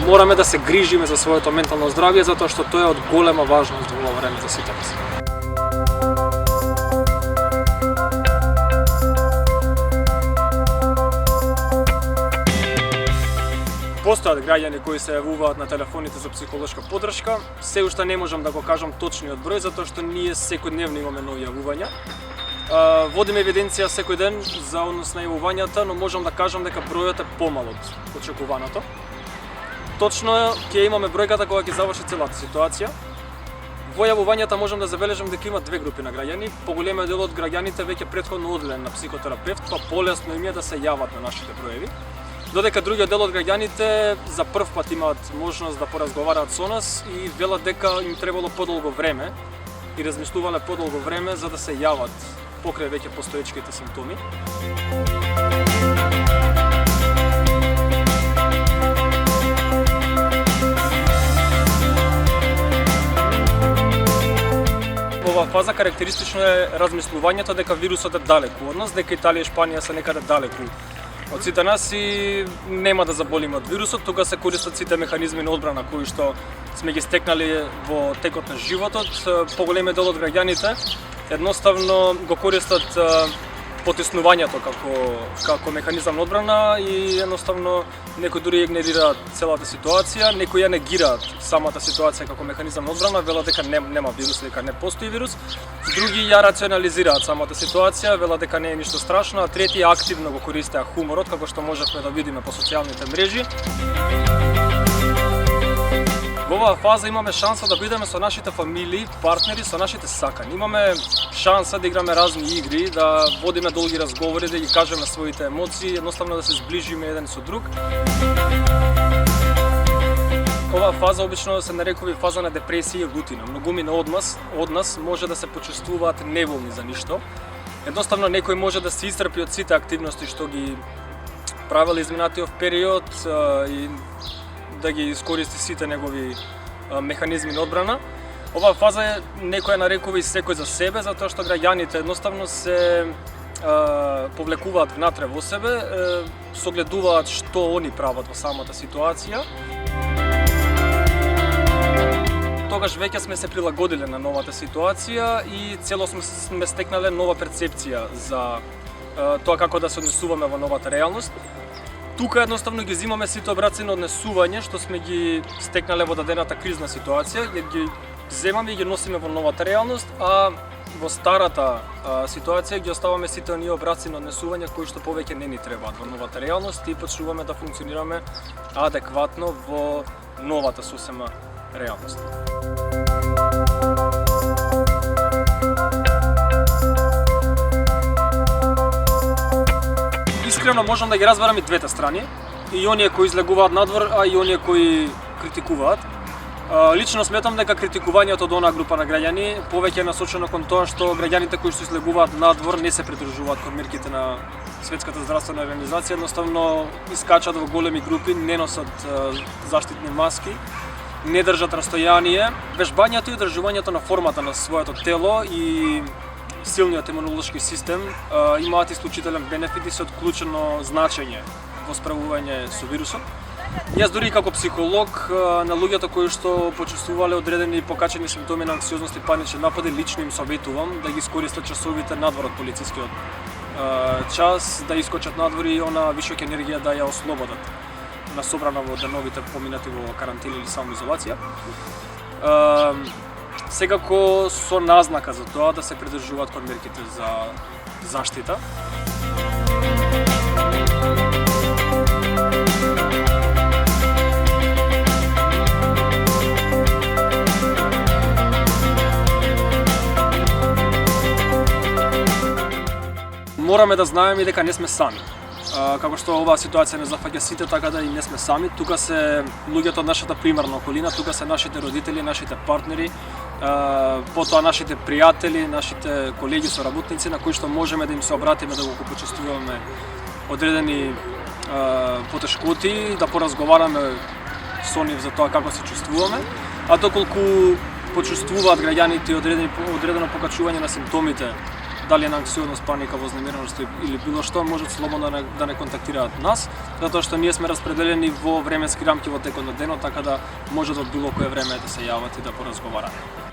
мораме да се грижиме за своето ментално здравје, затоа што тоа е од голема важност во ова време за сите нас. Постојат граѓани кои се јавуваат на телефоните за психолошка поддршка. Се уште не можам да го кажам точниот број, затоа што ние секојдневно имаме нови јавувања. Водиме евиденција секој ден за однос на јавувањата, но можам да кажам дека бројот е помал од очекуваното. Точно ќе имаме бројката кога ќе заврши целата ситуација. Во јавувањата можам да забележам дека има две групи на граѓани. Поголемиот дел од граѓаните веќе претходно одделен на психотерапевт, па полесно им е да се јават на нашите броеви. Додека другиот дел од граѓаните за прв пат имаат можност да поразговараат со нас и велат дека им требало подолго време и размислувале подолго време за да се јават покрај веќе постоечките симптоми. Ова фаза карактеристично е размислувањето дека вирусот е далеку од нас, дека Италија и Шпанија се некаде далеку од сите нас и нема да заболиме од вирусот. Тука се користат сите механизми на одбрана кои што сме ги стекнали во текот на животот. Поголемиот дел од граѓаните едноставно го користат потиснувањето како механизам на одбрана и едноставно некои дури игнорираат целата ситуација, некои ја негираат самата ситуација како механизам на одбрана, велат дека нема вирус, дека не постои вирус. Други ја рационализираат самата ситуација, велат дека не е ништо страшно, а трети активно го користеа хуморот, како што можевме да видиме по социјалните мрежи. Во оваа фаза имаме шанса да бидеме со нашите фамилии, партнери, со нашите сакани. Имаме шанса да играме разни игри, да водиме долги разговори, да ги кажеме своите емоции, едноставно да се зближиме еден со друг. Оваа фаза обично се нарекува фаза на депресија и рутина. Многумина од нас може да се почувствуваат неволни за ништо. Едноставно некој може да се исцрпи од сите активности што ги правел изминатиот период и да ги искористи сите негови механизми на одбрана. Оваа фаза некој нарекува и секој за себе, затоа што граѓаните едноставно се повлекуваат внатре во себе, согледуваат што они прават во самата ситуација. Тогаш веќе сме се прилагодиле на новата ситуација и целосно сме стекнале нова перцепција за тоа како да се однесуваме во новата реалност. Тука едноставно ги взимаме сите обраци на однесување што сме ги стекнале во дадената кризна ситуација, ги земаме и ги носиме во новата реалност, а во старата ситуација ги оставаме сите оние обраци на однесување кои што повеќе не ни требаат во новата реалност и почнуваме да функционираме адекватно во новата сосема реалност. Искрено можам да ги разберам и двете страни, и оние кои излегуваат надвор, а и оние кои критикуваат. Лично сметам дека критикувањето од онаа група на граѓани повеќе е насочено кон тоа што граѓаните кои што излегуваат надвор не се придржуваат кон мерките на Светската здравствена организација, едноставно искачат во големи групи, не носат заштитни маски, не држат растојание. Вежбањето и одржувањето на формата на своето тело и силниот имунолошки систем имаат исклучителен бенефит и се од клучно значење во справување со вирусот. Јас дури како психолог на луѓето кои што почувствувале одредени покачени симптоми на анксиозност и панични напади, лично им советувам да ги искористат часовите надвор од полицискиот час, да искочат надвор и она вишок енергија да ја ослободат на собрана во деновите поминати во карантина или самоизолација. Секако со назнака за тоа да се придржуваат кон мерките за заштита. Мораме да знаеме дека не сме сами. Како што оваа ситуација не зафаќа сите, така да и не сме сами. Тука се луѓето од нашата примарна околина, тука се нашите родители, нашите партнери, потоа нашите пријатели, нашите колеги, соработници на кои што можеме да им се обратиме, да го почувствуваме одредени потешкоти, да поразговараме со нив за тоа како се чувствуваме, а доколку почувствуваат граѓаните одредено покачување на симптомите дали на анксиозност, паника, вознемиреност или било што, можат слободно да не контактираат нас, затоа што ние сме распределени во временски рамки во текот на денот, така да можат од било кое време да се јават и да поразговараат.